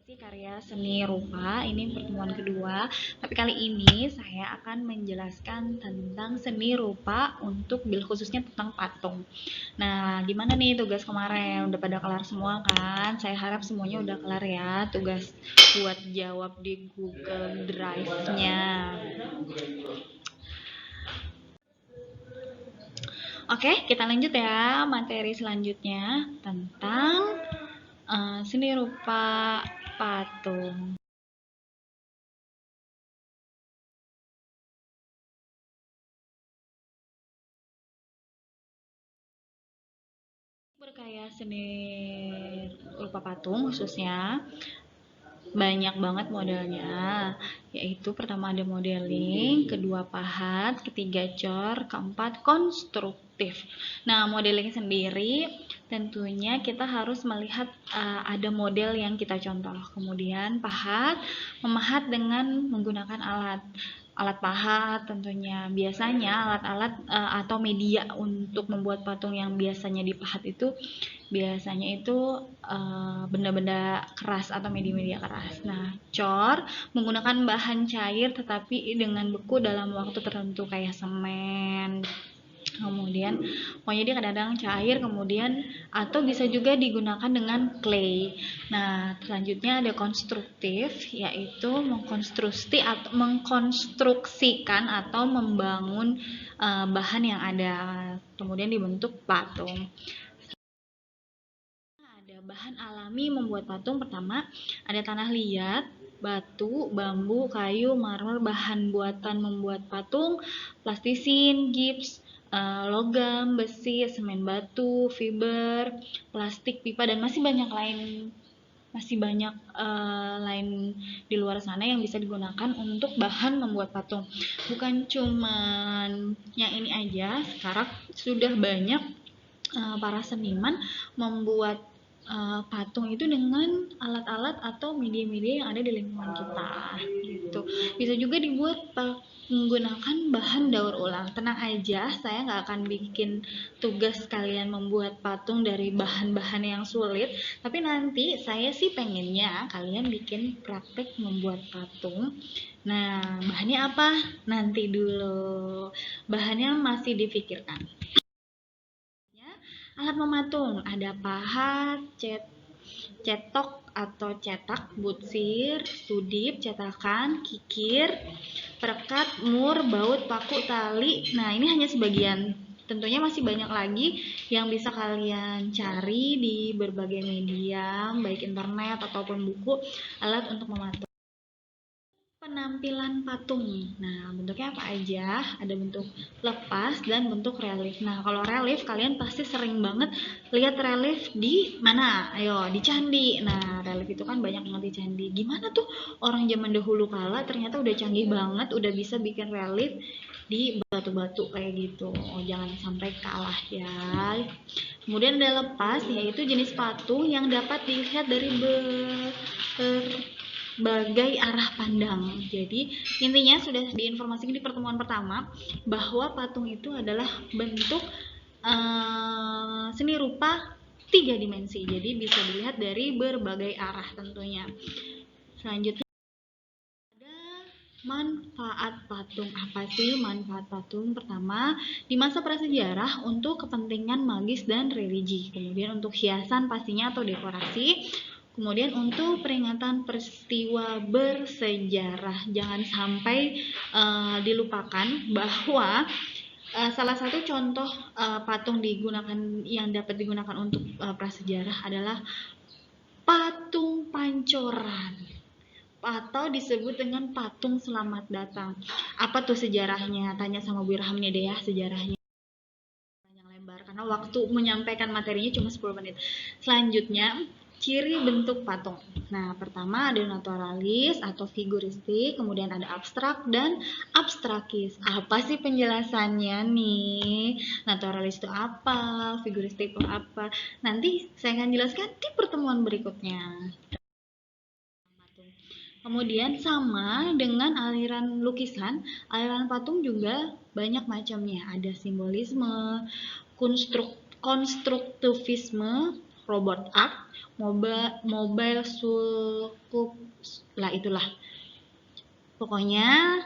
Sih karya seni rupa ini pertemuan kedua, tapi kali ini saya akan menjelaskan tentang seni rupa untuk bil khususnya tentang patung. Nah, gimana nih tugas kemarin? Udah pada kelar semua kan? Saya harap semuanya udah kelar ya tugas buat jawab di Google Drive-nya. Oke, kita lanjut ya materi selanjutnya tentang seni rupa patung. Berkarya seni rupa patung khususnya banyak banget modelnya, yaitu pertama ada modeling, kedua pahat, ketiga cor, keempat konstruktif. Nah, modeling sendiri tentunya kita harus melihat ada model yang kita contoh. Kemudian pahat, memahat dengan menggunakan alat pahat tentunya. Biasanya alat-alat atau media untuk membuat patung yang biasanya dipahat itu biasanya itu benda-benda keras atau media-media keras. Nah, cor menggunakan bahan cair tetapi dengan beku dalam waktu tertentu kayak semen. Kemudian pokoknya dia kadang-kadang cair kemudian atau bisa juga digunakan dengan clay. Nah, selanjutnya ada konstruktif yaitu mengkonstruksikan atau membangun bahan yang ada kemudian dibentuk patung. Ada bahan alami membuat patung. Pertama, ada tanah liat, batu, bambu, kayu, marmer, bahan buatan membuat patung, plastisin, gips, logam, besi, semen batu, fiber, plastik, pipa, dan masih banyak lain di luar sana yang bisa digunakan untuk bahan membuat patung. Bukan cuman yang ini aja, sekarang sudah banyak para seniman membuat patung itu dengan alat-alat atau media-media yang ada di lingkungan kita gitu. Bisa juga dibuat menggunakan bahan daur ulang. Tenang aja, saya nggak akan bikin tugas kalian membuat patung dari bahan-bahan yang sulit, tapi nanti saya sih pengennya kalian bikin praktek membuat patung. Nah, bahannya apa? Nanti dulu. Bahannya masih dipikirkan. Alat mematung ada pahat, cetok atau cetak, butsir, sudip, cetakan, kikir, perekat, mur, baut, paku, tali. Nah, ini hanya sebagian. Tentunya masih banyak lagi yang bisa kalian cari di berbagai media, baik internet ataupun buku, alat untuk mematung. Penampilan patung. Nah, bentuknya apa aja? Ada bentuk lepas dan bentuk relief. Nah, kalau relief kalian pasti sering banget lihat relief di mana? Ayo, di candi. Nah, relief itu kan banyak banget di candi. Gimana tuh orang zaman dahulu kala ternyata udah canggih banget, udah bisa bikin relief di batu-batu kayak gitu. Oh, jangan sampai kalah ya. Kemudian ada lepas, yaitu jenis patung yang dapat dilihat dari berbagai arah pandang. Jadi intinya sudah diinformasikan di pertemuan pertama bahwa patung itu adalah bentuk seni rupa 3 dimensi. Jadi bisa dilihat dari berbagai arah tentunya. Selanjutnya ada manfaat patung. Apa sih manfaat patung? Pertama, di masa prasejarah untuk kepentingan magis dan religi. Kemudian untuk hiasan pastinya atau dekorasi. Kemudian untuk peringatan peristiwa bersejarah. Jangan sampai dilupakan bahwa salah satu contoh patung yang dapat digunakan untuk prasejarah adalah patung Pancoran atau disebut dengan patung selamat datang. Apa tuh sejarahnya? Tanya sama Bu Irham nih deh ya sejarahnya. Panjang lebar karena waktu menyampaikan materinya cuma 10 menit. Selanjutnya, ciri bentuk patung. Nah, pertama ada naturalis atau figuristik, kemudian ada abstrak dan abstrakis. Apa sih penjelasannya nih? Naturalis itu apa? Figuristik itu apa? Nanti saya akan jelaskan di pertemuan berikutnya. Kemudian sama dengan aliran lukisan, aliran patung juga banyak macamnya. Ada simbolisme, konstruktivisme, robot art, mobile sulkup lah, itulah pokoknya.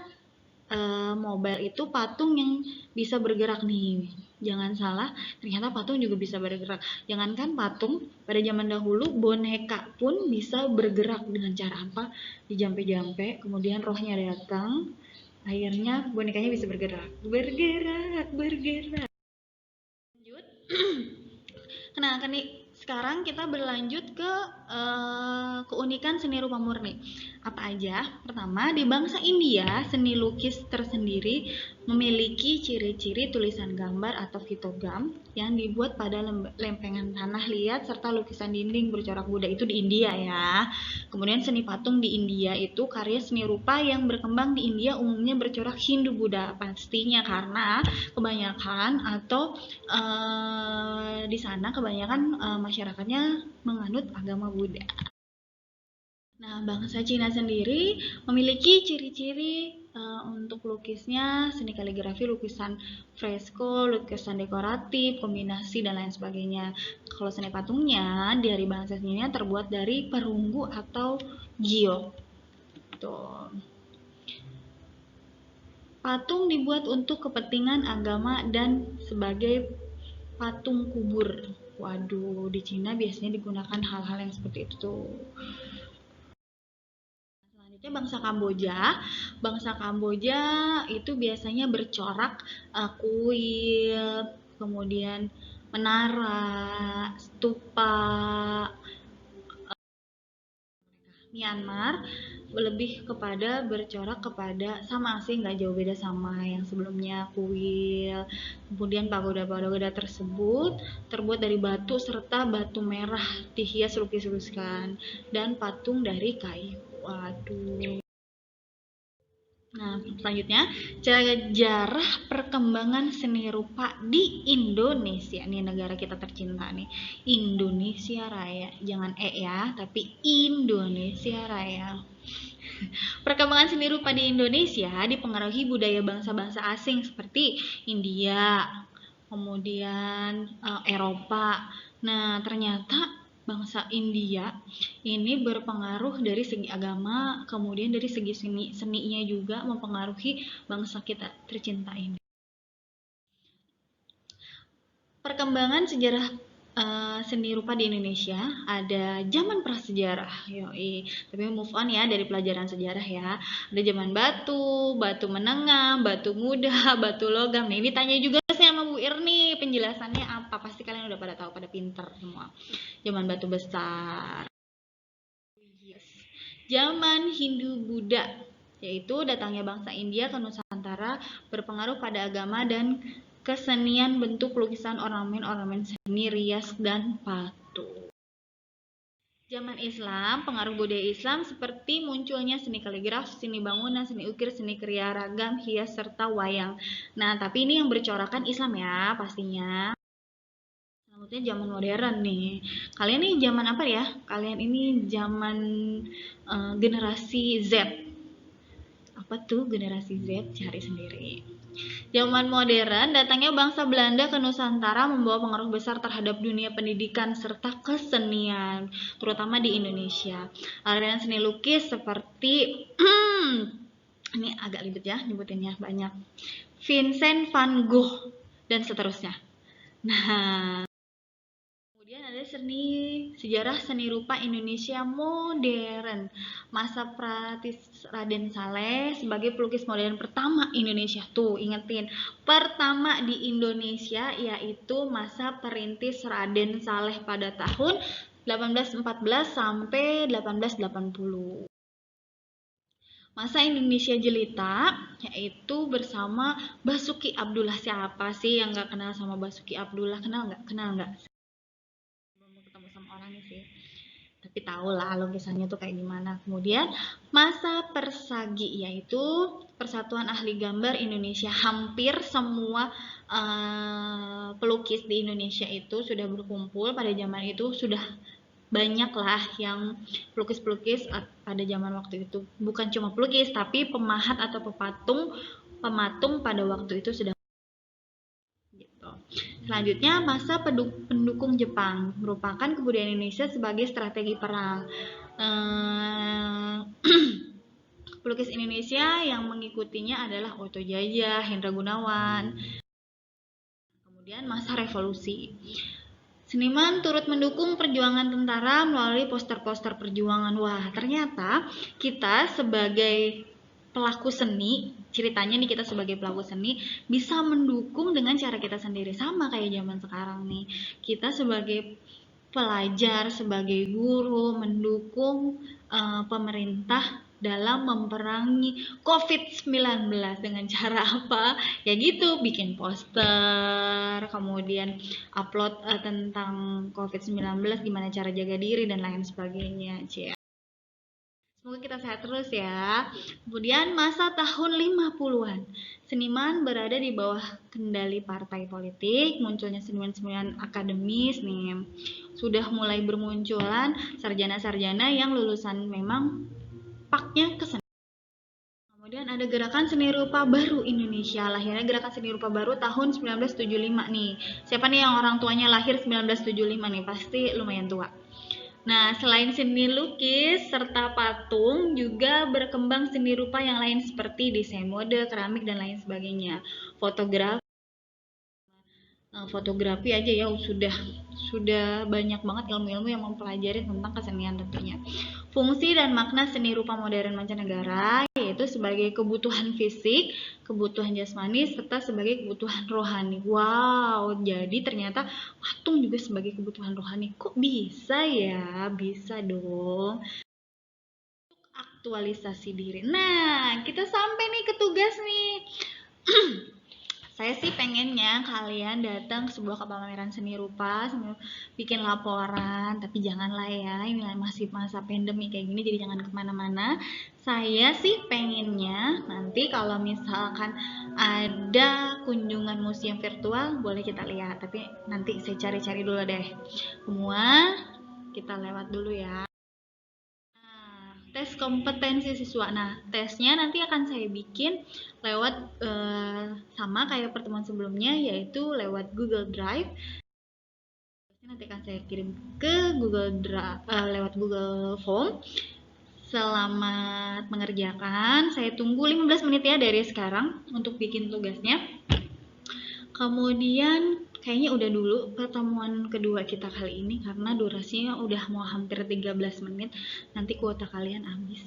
Mobile itu patung yang bisa bergerak nih, jangan salah, ternyata patung juga bisa bergerak. Jangankan patung, pada zaman dahulu boneka pun bisa bergerak. Dengan cara apa? Dijampe-jampe, kemudian rohnya datang, akhirnya bonekanya bisa bergerak. Lanjut. Nah, sekarang kita berlanjut ke keunikan seni rupa murni. Apa aja? Pertama, di bangsa India, seni lukis tersendiri memiliki ciri-ciri tulisan gambar atau fitogam yang dibuat pada lempengan tanah liat serta lukisan dinding bercorak Buddha, itu di India ya. Kemudian seni patung di India itu karya seni rupa yang berkembang di India, umumnya bercorak Hindu Buddha, pastinya karena kebanyakan atau di sana kebanyakan masyarakatnya menganut agama Buddha. Nah, bangsa Cina sendiri memiliki ciri-ciri untuk lukisnya, seni kaligrafi, lukisan fresko, lukisan dekoratif, kombinasi, dan lain sebagainya. Kalau seni patungnya dari bangsa Cina terbuat dari perunggu atau giok. Tuh. Patung dibuat untuk kepentingan agama dan sebagai patung kubur. Waduh, di Cina biasanya digunakan hal-hal yang seperti itu tuh. Selanjutnya bangsa Kamboja itu biasanya bercorak kuil, kemudian menara, stupa. Myanmar lebih kepada bercorak kepada, sama sih, nggak jauh beda sama yang sebelumnya, kuil. Kemudian pagoda-pagoda tersebut terbuat dari batu serta batu merah dihias lukis-lukisan dan patung dari kayu. Waduh. Nah, selanjutnya sejarah perkembangan seni rupa di Indonesia. Nih negara kita tercinta nih, Indonesia Raya. Jangan ya, tapi Indonesia Raya. Perkembangan seni rupa di Indonesia dipengaruhi budaya bangsa-bangsa asing seperti India, kemudian Eropa. Nah, ternyata bangsa India ini berpengaruh dari segi agama, kemudian dari segi seninya juga mempengaruhi bangsa kita tercinta ini. Perkembangan sejarah seni rupa di Indonesia, ada zaman prasejarah, yoi. Tapi move on ya dari pelajaran sejarah ya. Ada zaman batu, batu menengah, batu muda, batu logam. Nah, ini tanya juga sih sama Bu Irni, penjelasannya apa? Pasti kalian udah pada tahu, pada pinter semua. Zaman batu besar. Zaman Hindu-Buddha, yaitu datangnya bangsa India ke Nusantara berpengaruh pada agama dan kesenian bentuk lukisan, ornamen seni, rias, dan patung. Zaman Islam, pengaruh budaya Islam seperti munculnya seni kaligrafi, seni bangunan, seni ukir, seni kriya ragam, hias, serta wayang. Nah, tapi ini yang bercorakan Islam ya pastinya. Selanjutnya zaman modern nih. Kalian nih zaman apa ya? Kalian ini zaman generasi Z. Apa tuh generasi Z? Cari sendiri. Zaman modern, datangnya bangsa Belanda ke Nusantara membawa pengaruh besar terhadap dunia pendidikan serta kesenian, terutama di Indonesia. Aliran seni lukis seperti ini agak ribet ya nyebutinnya, banyak. Vincent van Gogh dan seterusnya. Nah, kemudian ada sejarah seni rupa Indonesia modern. Masa praktis Raden Saleh sebagai pelukis modern pertama Indonesia. Tuh, ingetin. Pertama di Indonesia, yaitu masa perintis Raden Saleh pada tahun 1814 sampai 1880. Masa Indonesia Jelita, yaitu bersama Basuki Abdullah. Siapa sih yang nggak kenal sama Basuki Abdullah? Kenal nggak? Ketemu sama orangnya sih, tapi tahu lah lukisannya tuh kayak gimana. Kemudian masa Persagi, yaitu Persatuan Ahli Gambar Indonesia. Hampir semua pelukis di Indonesia itu sudah berkumpul pada zaman itu. Sudah banyak lah yang pelukis-pelukis pada zaman waktu itu. Bukan cuma pelukis, tapi pemahat atau pematung pada waktu itu sudah gitu. Selanjutnya, masa pendukung Jepang merupakan kebudayaan Indonesia sebagai strategi perang. Pelukis Indonesia yang mengikutinya adalah Oto Jajah, Hendra Gunawan. Kemudian masa revolusi. Seniman turut mendukung perjuangan tentara melalui poster-poster perjuangan. Wah, ternyata kita sebagai pelaku seni, ceritanya nih kita sebagai pelaku seni bisa mendukung dengan cara kita sendiri, sama kayak zaman sekarang nih. Kita sebagai pelajar, sebagai guru mendukung pemerintah dalam memerangi COVID-19 dengan cara apa? Ya gitu, bikin poster, kemudian upload tentang COVID-19, gimana cara jaga diri dan lain sebagainya. Semoga kita sehat terus ya. Kemudian masa tahun 50-an. Seniman berada di bawah kendali partai politik, munculnya seniman-seniman akademis nih. Sudah mulai bermunculan sarjana-sarjana yang lulusan memang paknya ke seni. Kemudian ada gerakan seni rupa baru Indonesia. Lahirnya gerakan seni rupa baru tahun 1975 nih. Siapa nih yang orang tuanya lahir 1975 nih? Pasti lumayan tua. Nah, selain seni lukis serta patung, juga berkembang seni rupa yang lain seperti desain mode, keramik, dan lain sebagainya. Fotografi aja ya sudah banyak banget ilmu-ilmu yang mempelajari tentang kesenian tentunya. Fungsi dan makna seni rupa modern mancanegara yaitu sebagai kebutuhan fisik, kebutuhan jasmani, serta sebagai kebutuhan rohani. Wow, jadi ternyata patung juga sebagai kebutuhan rohani. Kok bisa ya? Bisa dong. Aktualisasi diri. Nah, kita sampai nih ke tugas nih. Saya sih pengennya kalian datang ke sebuah pameran seni rupa, bikin laporan, tapi janganlah ya, ini masih masa pandemi kayak gini, jadi jangan kemana-mana. Saya sih pengennya nanti kalau misalkan ada kunjungan museum virtual, boleh kita lihat, tapi nanti saya cari-cari dulu deh. Semua kita lewat dulu ya. Tes kompetensi siswa. Nah, tesnya nanti akan saya bikin lewat sama kayak pertemuan sebelumnya, yaitu lewat Google Drive. Nanti akan saya kirim ke Google Drive lewat Google Form. Selamat mengerjakan. Saya tunggu 15 menit ya dari sekarang untuk bikin tugasnya. Kemudian kayaknya udah dulu pertemuan kedua kita kali ini karena durasinya udah mau hampir 13 menit. Nanti kuota kalian habis.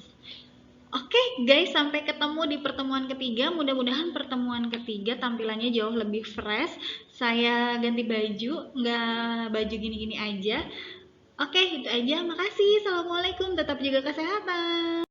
Oke guys, sampai ketemu di pertemuan ketiga. Mudah-mudahan pertemuan ketiga tampilannya jauh lebih fresh. Saya ganti baju, nggak baju gini-gini aja. Oke, itu aja. Makasih. Assalamualaikum. Tetap jaga kesehatan.